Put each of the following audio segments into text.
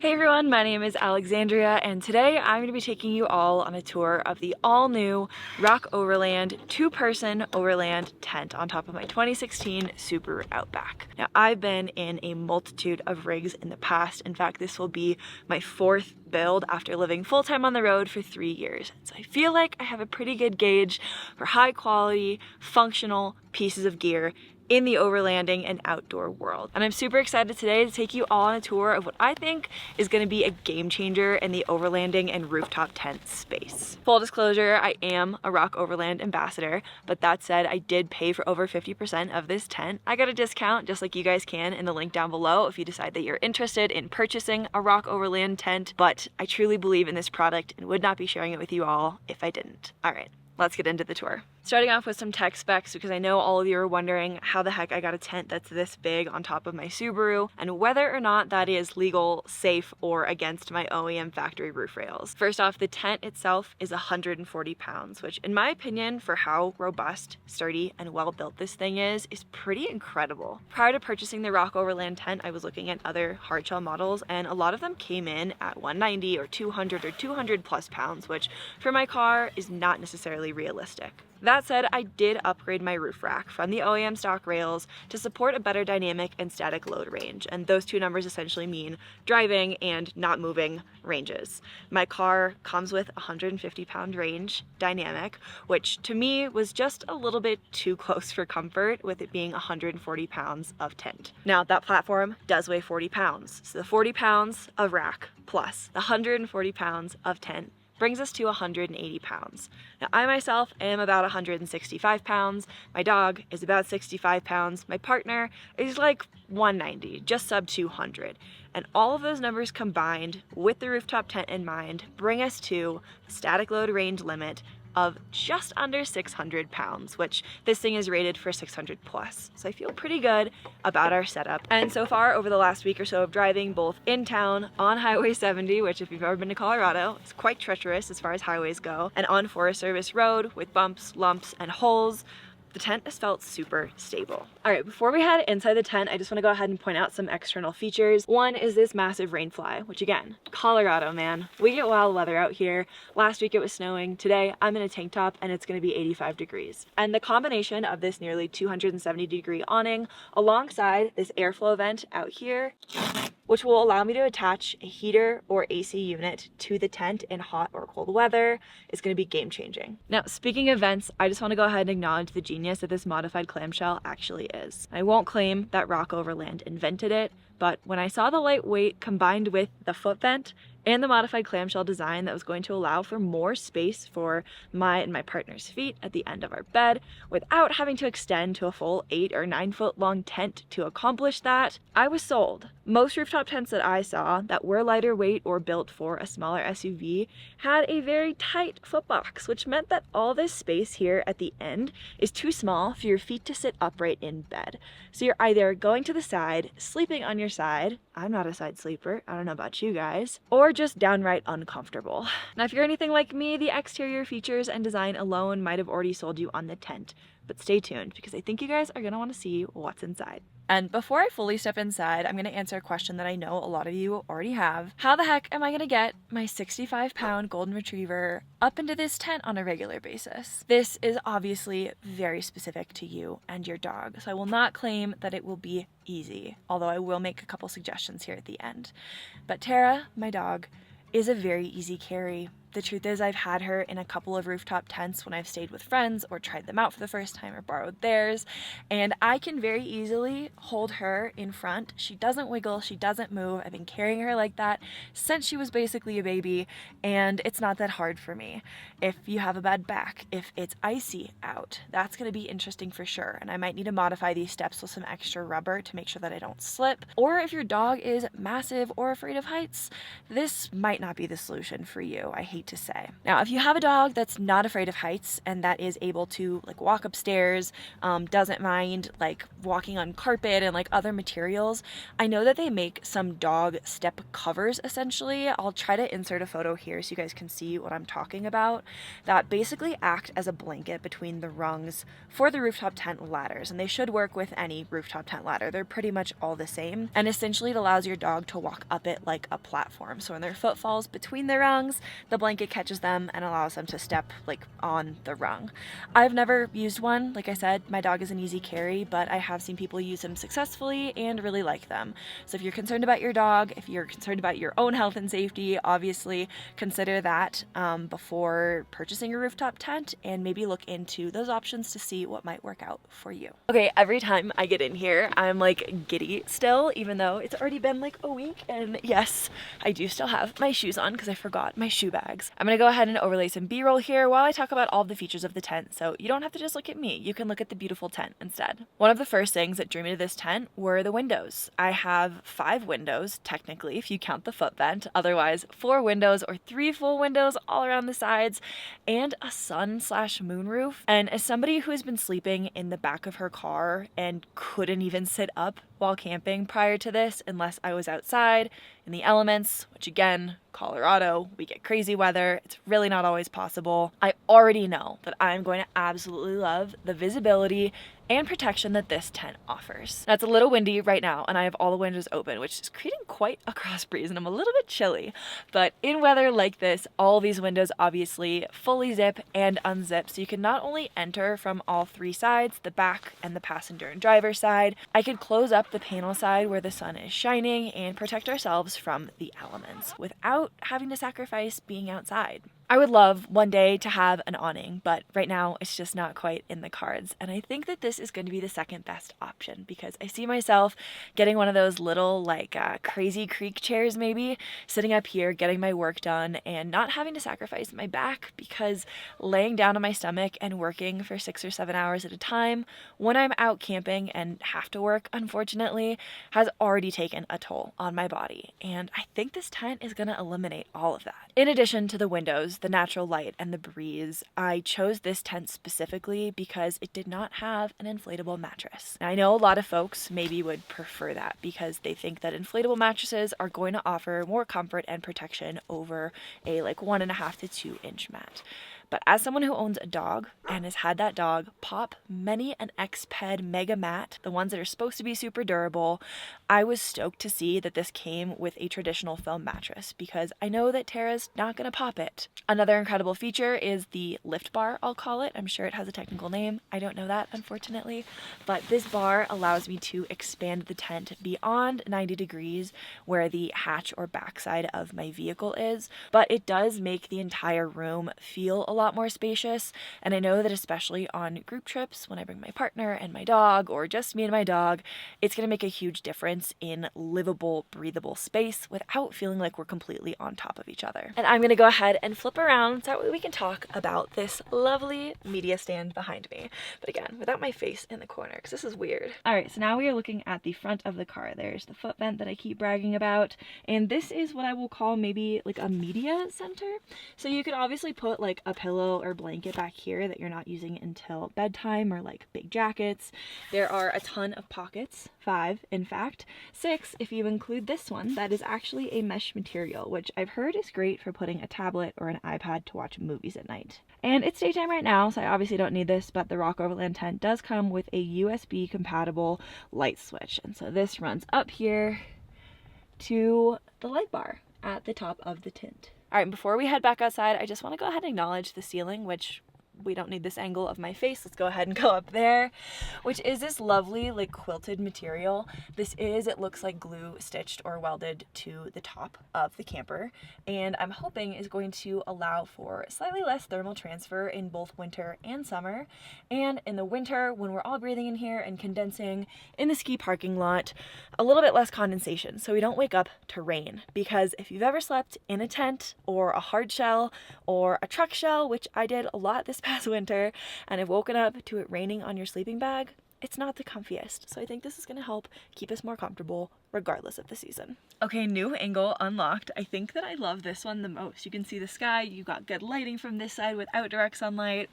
Hey everyone, my name is Alexandria and today I'm going to be taking you all on a tour of the all-new Rock Overland two-person overland tent on top of my 2016 Subaru Outback. Now I've been in a multitude of rigs in the past. In fact, this will be my fourth build after living full-time on the road for 3 years. So I feel like I have a pretty good gauge for high quality, functional pieces of gear in the overlanding and outdoor world. And I'm super excited today to take you all on a tour of what I think is going to be a game changer in the overlanding and rooftop tent space. Full disclosure, I am a Rock Overland ambassador, but that said, I did pay for over 50% of this tent. I got a discount just like you guys can in the link down below if you decide that you're interested in purchasing a Rock Overland tent, but I truly believe in this product and would not be sharing it with you all if I didn't. All right, let's get into the tour. Starting off with some tech specs, because I know all of you are wondering how the heck I got a tent that's this big on top of my Subaru and whether or not that is legal, safe, or against my OEM factory roof rails. First off, the tent itself is 140 pounds, which in my opinion, for how robust, sturdy, and well built this thing is pretty incredible. Prior to purchasing the Rock Overland tent, I was looking at other hardshell models and a lot of them came in at 190 or 200 or 200 plus pounds, which for my car is not necessarily realistic. That said, I did upgrade my roof rack from the OEM stock rails to support a better dynamic and static load range, and those two numbers essentially mean driving and not moving ranges. My car comes with a 150-pound range dynamic, which to me was just a little bit too close for comfort with it being 140 pounds of tent. Now that platform does weigh 40 pounds, so the 40 pounds of rack plus the 140 pounds of tent brings us to 180 pounds. Now, I myself am about 165 pounds. My dog is about 65 pounds. My partner is like 190, just sub 200. And all of those numbers combined with the rooftop tent in mind bring us to the static load range limit of just under 600 pounds, which this thing is rated for 600 plus. So I feel pretty good about our setup. And so far over the last week or so of driving both in town on Highway 70, which if you've ever been to Colorado, it's quite treacherous as far as highways go, and on Forest Service Road with bumps, lumps, and holes, the tent has felt super stable. All right, before we head inside the tent, I just want to go ahead and point out some external features. One is this massive rainfly, which again, Colorado, man. We get wild weather out here. Last week it was snowing. Today I'm in a tank top and it's going to be 85 degrees. And the combination of this nearly 270-degree awning alongside this airflow vent out here, which will allow me to attach a heater or AC unit to the tent in hot or cold weather, is going to be game changing. Now, speaking of vents, I just want to go ahead and acknowledge the genius that this modified clamshell actually is. I won't claim that Rock Overland invented it, but when I saw the lightweight combined with the foot vent and the modified clamshell design that was going to allow for more space for my and my partner's feet at the end of our bed without having to extend to a full 8 or 9 foot long tent to accomplish that, I was sold. Most rooftop tents that I saw that were lighter weight or built for a smaller SUV had a very tight footbox, which meant that all this space here at the end is too small for your feet to sit upright in bed. So you're either going to the side, sleeping on your side, I'm not a side sleeper, I don't know about you guys, or just downright uncomfortable. Now, if you're anything like me, the exterior features and design alone might have already sold you on the tent, but stay tuned because I think you guys are gonna wanna see what's inside. And before I fully step inside, I'm gonna answer a question that I know a lot of you already have. How the heck am I gonna get my 65-pound golden retriever up into this tent on a regular basis? This is obviously very specific to you and your dog, so I will not claim that it will be easy, although I will make a couple suggestions here at the end. But Tara, my dog, is a very easy carry. The truth is I've had her in a couple of rooftop tents when I've stayed with friends or tried them out for the first time or borrowed theirs, and I can very easily hold her in front. She doesn't wiggle, she doesn't move. I've been carrying her like that since she was basically a baby, and it's not that hard for me. If you have a bad back, if it's icy out, that's going to be interesting for sure, and I might need to modify these steps with some extra rubber to make sure that I don't slip. Or if your dog is massive or afraid of heights, this might not be the solution for you. I hate to say. Now, if you have a dog that's not afraid of heights and that is able to like walk upstairs, doesn't mind like walking on carpet and like other materials, I know that they make some dog step covers essentially. I'll try to insert a photo here so you guys can see what I'm talking about, that basically act as a blanket between the rungs for the rooftop tent ladders, and they should work with any rooftop tent ladder. They're pretty much all the same, and essentially it allows your dog to walk up it like a platform. So when their foot falls between the rungs, the blanket catches them and allows them to step like on the rung. I've never used one. Like I said, my dog is an easy carry, but I have seen people use them successfully and really like them. So if you're concerned about your dog, if you're concerned about your own health and safety, obviously consider that before purchasing a rooftop tent, and maybe look into those options to see what might work out for you. Okay, every time I get in here, I'm like giddy still, even though it's already been like a week, and yes, I do still have my shoes on because I forgot my shoe bags. I'm gonna go ahead and overlay some B-roll here while I talk about all the features of the tent, so you don't have to just look at me, you can look at the beautiful tent instead. One of the first things that drew me to this tent were the windows. I have 5 windows, technically, if you count the foot vent, otherwise 4 windows or 3 full windows all around the sides, and a sun/moon roof. And as somebody who has been sleeping in the back of her car and couldn't even sit up while camping prior to this unless I was outside in the elements, which again, Colorado, we get crazy weather, it's really not always possible, I already know that I'm going to absolutely love the visibility and protection that this tent offers. Now, it's a little windy right now and I have all the windows open, which is creating quite a cross breeze and I'm a little bit chilly, but in weather like this, all these windows obviously fully zip and unzip, so you can not only enter from all 3 sides, the back and the passenger and driver side, I could close up the panel side where the sun is shining and protect ourselves from the elements without having to sacrifice being outside. I would love one day to have an awning, but right now it's just not quite in the cards. And I think that this is going to be the second best option because I see myself getting one of those little like crazy creek chairs maybe, sitting up here, getting my work done and not having to sacrifice my back, because laying down on my stomach and working for 6 or 7 hours at a time when I'm out camping and have to work, unfortunately, has already taken a toll on my body. And I think this tent is going to eliminate all of that. In addition to the windows, the natural light and the breeze, I chose this tent specifically because it did not have an inflatable mattress. Now, I know a lot of folks maybe would prefer that because they think that inflatable mattresses are going to offer more comfort and protection over a like 1.5 to 2 inch mat. But as someone who owns a dog and has had that dog pop many an X-Ped Mega Mat, the ones that are supposed to be super durable, I was stoked to see that this came with a traditional foam mattress because I know that Tara's not going to pop it. Another incredible feature is the lift bar, I'll call it. I'm sure it has a technical name. I don't know that, unfortunately. But this bar allows me to expand the tent beyond 90 degrees where the hatch or backside of my vehicle is. But it does make the entire room feel a lot more spacious, and I know that especially on group trips when I bring my partner and my dog or just me and my dog, it's going to make a huge difference in livable, breathable space without feeling like we're completely on top of each other. And I'm going to go ahead and flip around so that way we can talk about this lovely media stand behind me, but again, without my face in the corner because this is weird. All right, so now we are looking at the front of the car. There's the foot vent that I keep bragging about, and this is what I will call maybe like a media center. So you could obviously put like a pillow or blanket back here that you're not using until bedtime, or like big jackets. There are a ton of pockets, 5 in fact, 6 if you include this one that is actually a mesh material, which I've heard is great for putting a tablet or an iPad to watch movies at night. And it's daytime right now, so I obviously don't need this, but the Rock Overland tent does come with a USB compatible light switch, and so this runs up here to the light bar at the top of the tent. All right, before we head back outside, I just want to go ahead and acknowledge the ceiling, which we don't need this angle of my face. Let's go ahead and go up there, which is this lovely like quilted material. It looks like glue stitched or welded to the top of the camper, and I'm hoping is going to allow for slightly less thermal transfer in both winter and summer. And in the winter, when we're all breathing in here and condensing in the ski parking lot, a little bit less condensation so we don't wake up to rain. Because if you've ever slept in a tent or a hard shell or a truck shell, which I did a lot this past winter, and have woken up to it raining on your sleeping bag, it's not the comfiest. So I think this is gonna help keep us more comfortable regardless of the season. Okay, new angle unlocked. I think that I love this one the most. You can see the sky, you got good lighting from this side without direct sunlight.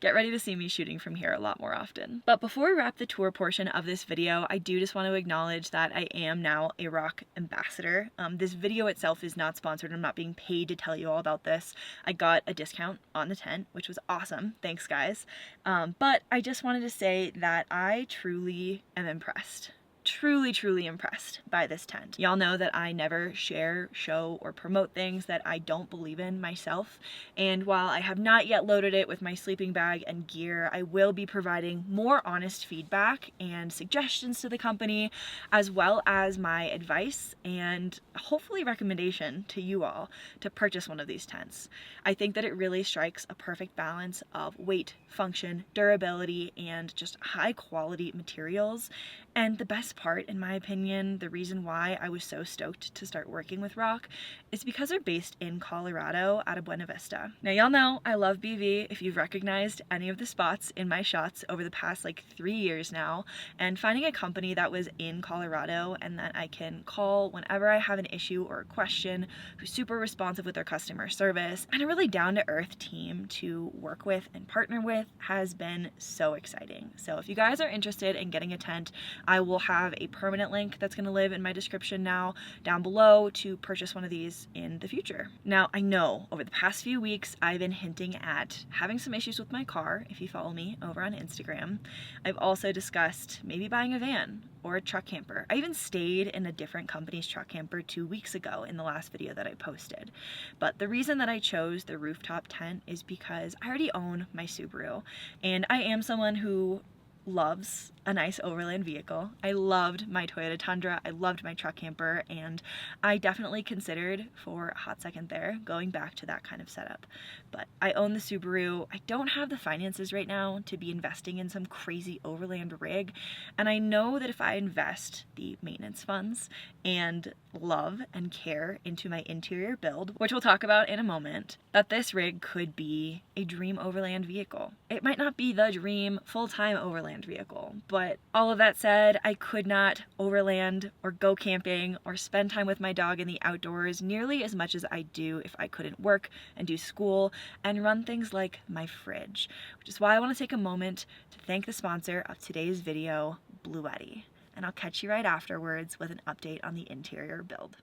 Get ready to see me shooting from here a lot more often. But before we wrap the tour portion of this video, I do just want to acknowledge that I am now a ROK ambassador. This video itself is not sponsored. I'm not being paid to tell you all about this. I got a discount on the tent, which was awesome. Thanks, guys. But I just wanted to say that I truly am impressed. Truly impressed by this tent. Y'all know that I never share, show, or promote things that I don't believe in myself, and while I have not yet loaded it with my sleeping bag and gear, I will be providing more honest feedback and suggestions to the company, as well as my advice and hopefully recommendation to you all to purchase one of these tents. I think that it really strikes a perfect balance of weight, function, durability, and just high quality materials. And the best part, in my opinion, the reason why I was so stoked to start working with ROK is because they're based in Colorado out of Buena Vista. Now, y'all know I love BV if you've recognized any of the spots in my shots over the past like 3 years now, and finding a company that was in Colorado and that I can call whenever I have an issue or a question, who's super responsive with their customer service, and a really down-to-earth team to work with and partner with has been so exciting. So if you guys are interested in getting a tent, I will have a permanent link that's going to live in my description now down below to purchase one of these in the future. Now, I know over the past few weeks I've been hinting at having some issues with my car if you follow me over on Instagram. I've also discussed maybe buying a van or a truck camper. I even stayed in a different company's truck camper 2 weeks ago in the last video that I posted. But the reason that I chose the Rooftop Tent is because I already own my Subaru, and I am someone who loves a nice overland vehicle. I loved my Toyota Tundra, I loved my truck camper, and I definitely considered for a hot second there going back to that kind of setup. But I own the Subaru. I don't have the finances right now to be investing in some crazy overland rig, and I know that if I invest the maintenance funds and love and care into my interior build, which we'll talk about in a moment, that this rig could be a dream overland vehicle. It might not be the dream full-time overland vehicle, but all of that said, I could not overland or go camping or spend time with my dog in the outdoors nearly as much as I do if I couldn't work and do school and run things like my fridge, which is why I want to take a moment to thank the sponsor of today's video, Bluetti. And I'll catch you right afterwards with an update on the interior build.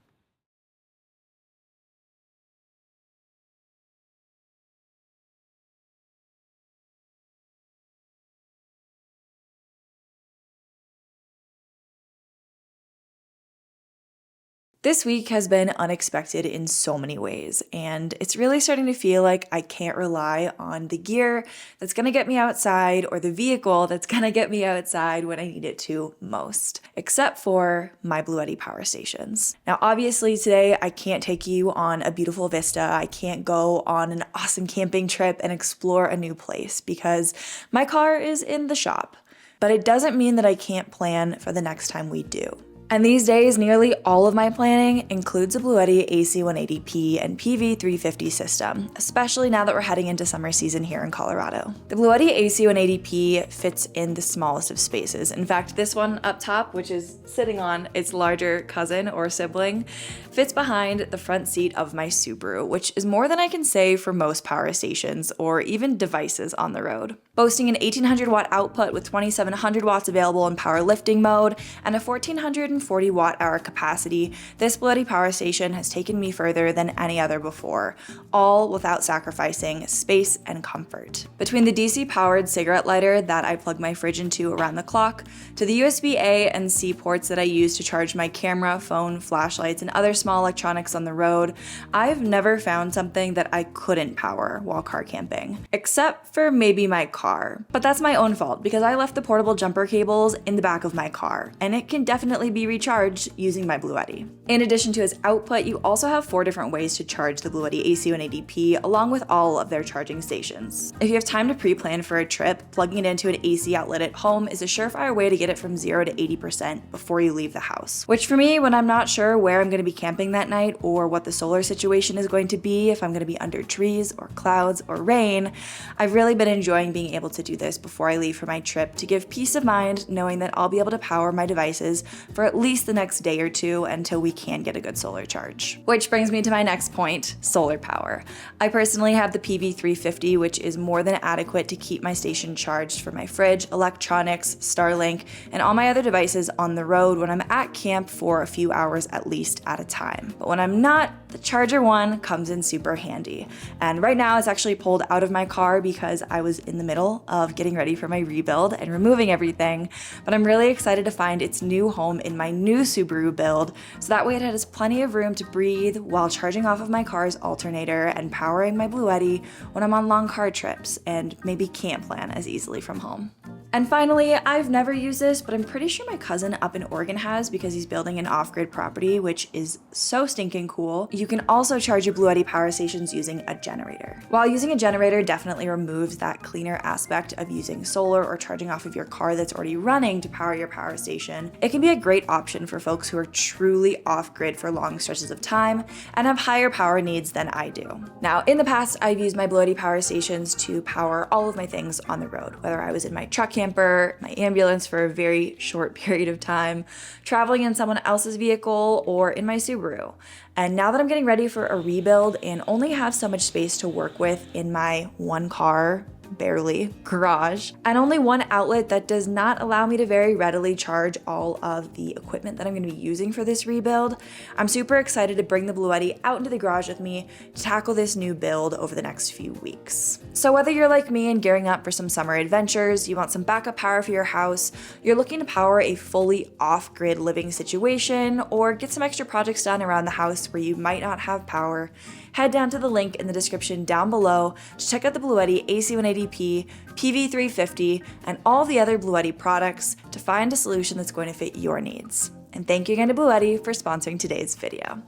This week has been unexpected in so many ways, and it's really starting to feel like I can't rely on the gear that's gonna get me outside or the vehicle that's gonna get me outside when I need it to most, except for my Bluetti power stations. Now, obviously today I can't take you on a beautiful vista, I can't go on an awesome camping trip and explore a new place because my car is in the shop. But it doesn't mean that I can't plan for the next time we do. And these days, nearly all of my planning includes a Bluetti AC180P and PV350 system, especially now that we're heading into summer season here in Colorado. The Bluetti AC180P fits in the smallest of spaces. In fact, this one up top, which is sitting on its larger cousin or sibling, fits behind the front seat of my Subaru, which is more than I can say for most power stations or even devices on the road. Boasting an 1800 watt output with 2700 watts available in power lifting mode and a 1440 watt hour capacity, this Bluetti power station has taken me further than any other before, all without sacrificing space and comfort. Between the DC powered cigarette lighter that I plug my fridge into around the clock, to the USB A and C ports that I use to charge my camera, phone, flashlights, and other small electronics on the road, I've never found something that I couldn't power while car camping, except for maybe my car. But that's my own fault because I left the portable jumper cables in the back of my car, and it can definitely be recharged using my Bluetti. In addition to its output, you also have 4 different ways to charge the Bluetti AC180P, along with all of their charging stations. If you have time to pre-plan for a trip, plugging it into an AC outlet at home is a surefire way to get it from 0 to 80% before you leave the house. Which for me, when I'm not sure where I'm going to be camping that night or what the solar situation is going to be, if I'm going to be under trees or clouds or rain, I've really been enjoying being able to do this before I leave for my trip to give peace of mind knowing that I'll be able to power my devices for at least the next day or two until we can get a good solar charge. Which brings me to my next point, solar power. I personally have the PV350, which is more than adequate to keep my station charged for my fridge, electronics, Starlink, and all my other devices on the road when I'm at camp for a few hours at least at a time. But when I'm not, the Charger One comes in super handy. And right now it's actually pulled out of my car because I was in the middle of getting ready for my rebuild and removing everything, but I'm really excited to find its new home in my new Subaru build, so that way it has plenty of room to breathe while charging off of my car's alternator and powering my Bluetti when I'm on long car trips and maybe can't plan as easily from home. And finally, I've never used this, but I'm pretty sure my cousin up in Oregon has because he's building an off-grid property, which is so stinking cool. You can also charge your Bluetti power stations using a generator. While using a generator definitely removes that cleaner aspect of using solar or charging off of your car that's already running to power your power station, it can be a great option for folks who are truly off-grid for long stretches of time and have higher power needs than I do. Now, in the past, I've used my Bluetti power stations to power all of my things on the road, whether I was in my truck camper, my ambulance for a very short period of time, traveling in someone else's vehicle, or in my Subaru. And now that I'm getting ready for a rebuild and only have so much space to work with in my one car, barely, garage, and only one outlet that does not allow me to very readily charge all of the equipment that I'm going to be using for this rebuild, I'm super excited to bring the Bluetti out into the garage with me to tackle this new build over the next few weeks. So whether you're like me and gearing up for some summer adventures, you want some backup power for your house, you're looking to power a fully off-grid living situation, or get some extra projects done around the house where you might not have power, head down to the link in the description down below to check out the Bluetti AC180P, PV350, and all the other Bluetti products to find a solution that's going to fit your needs. And thank you again to Bluetti for sponsoring today's video.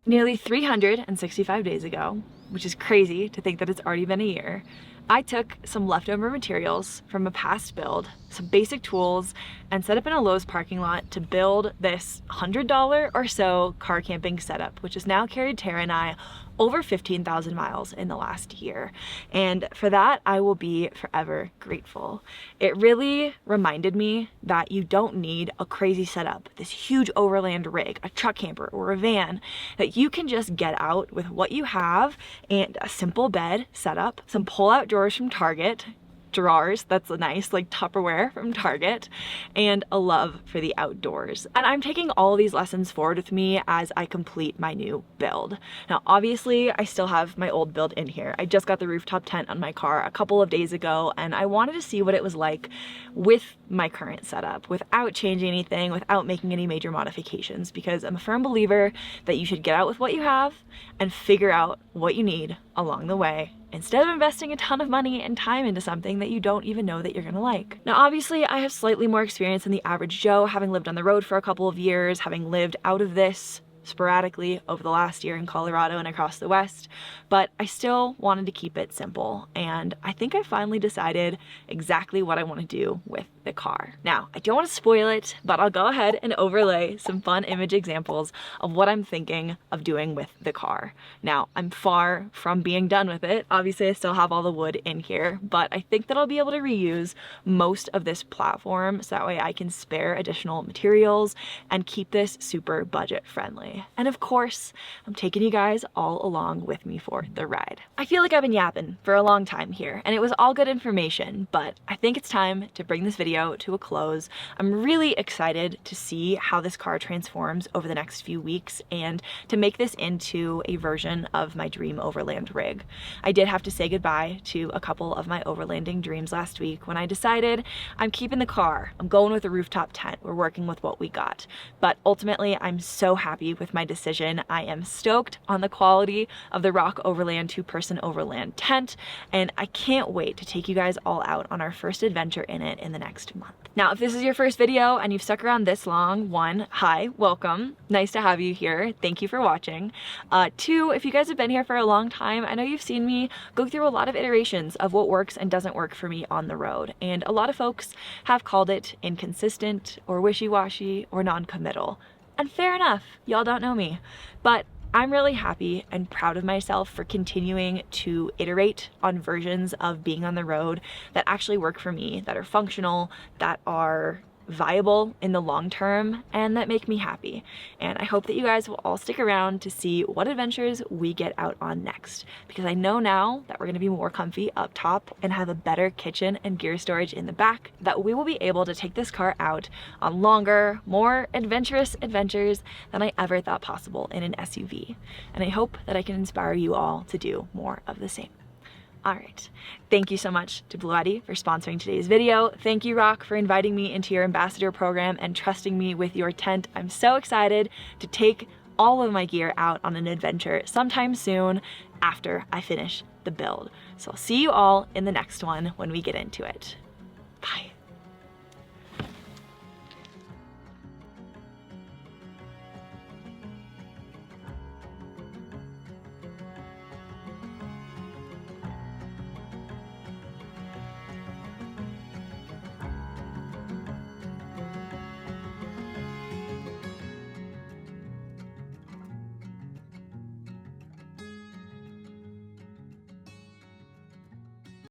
Nearly 365 days ago, which is crazy to think that it's already been a year, I took some leftover materials from a past build, some basic tools, and set up in a Lowe's parking lot to build this $100 or so car camping setup, which has now carried Tara and I over 15,000 miles in the last year. And for that, I will be forever grateful. It really reminded me that you don't need a crazy setup, this huge overland rig, a truck camper, or a van, that you can just get out with what you have and a simple bed setup, some pull-out drawers from Target, drawers, that's nice, like Tupperware from Target, and a love for the outdoors. And I'm taking all these lessons forward with me as I complete my new build. Now, obviously, I still have my old build in here. I just got the rooftop tent on my car a couple of days ago, and I wanted to see what it was like with my current setup, without changing anything, without making any major modifications, because I'm a firm believer that you should get out with what you have and figure out what you need along the way, instead of investing a ton of money and time into something that you don't even know that you're gonna like. Now, obviously, I have slightly more experience than the average Joe, having lived on the road for a couple of years, having lived out of this sporadically over the last year in Colorado and across the West, but I still wanted to keep it simple, and I think I finally decided exactly what I want to do with the car. Now, I don't want to spoil it, but I'll go ahead and overlay some fun image examples of what I'm thinking of doing with the car. Now, I'm far from being done with it. Obviously, I still have all the wood in here, but I think that I'll be able to reuse most of this platform so that way I can spare additional materials and keep this super budget friendly. And of course, I'm taking you guys all along with me for the ride. I feel like I've been yapping for a long time here, and it was all good information, but I think it's time to bring this video to a close. I'm really excited to see how this car transforms over the next few weeks and to make this into a version of my dream overland rig. I did have to say goodbye to a couple of my overlanding dreams last week when I decided I'm keeping the car. I'm going with a rooftop tent. We're working with what we got. But ultimately, I'm so happy with with my decision. I am stoked on the quality of the Rock Overland 2-person overland tent, and I can't wait to take you guys all out on our first adventure in it in the next month. Now, if this is your first video and you've stuck around this long, 1, hi, welcome. Nice to have you here. Thank you for watching. 2, if you guys have been here for a long time, I know you've seen me go through a lot of iterations of what works and doesn't work for me on the road. And a lot of folks have called it inconsistent or wishy-washy or non-committal. And fair enough, y'all don't know me. But I'm really happy and proud of myself for continuing to iterate on versions of being on the road that actually work for me, that are functional, that are viable in the long term, and that make me happy. And I hope that you guys will all stick around to see what adventures we get out on next, because I know now that we're going to be more comfy up top and have a better kitchen and gear storage in the back, that we will be able to take this car out on longer, more adventurous adventures than I ever thought possible in an SUV. And I hope that I can inspire you all to do more of the same. All right, thank you so much to Bluetti for sponsoring today's video. Thank you, Rock, for inviting me into your ambassador program and trusting me with your tent. I'm so excited to take all of my gear out on an adventure sometime soon after I finish the build. So I'll see you all in the next one when we get into it.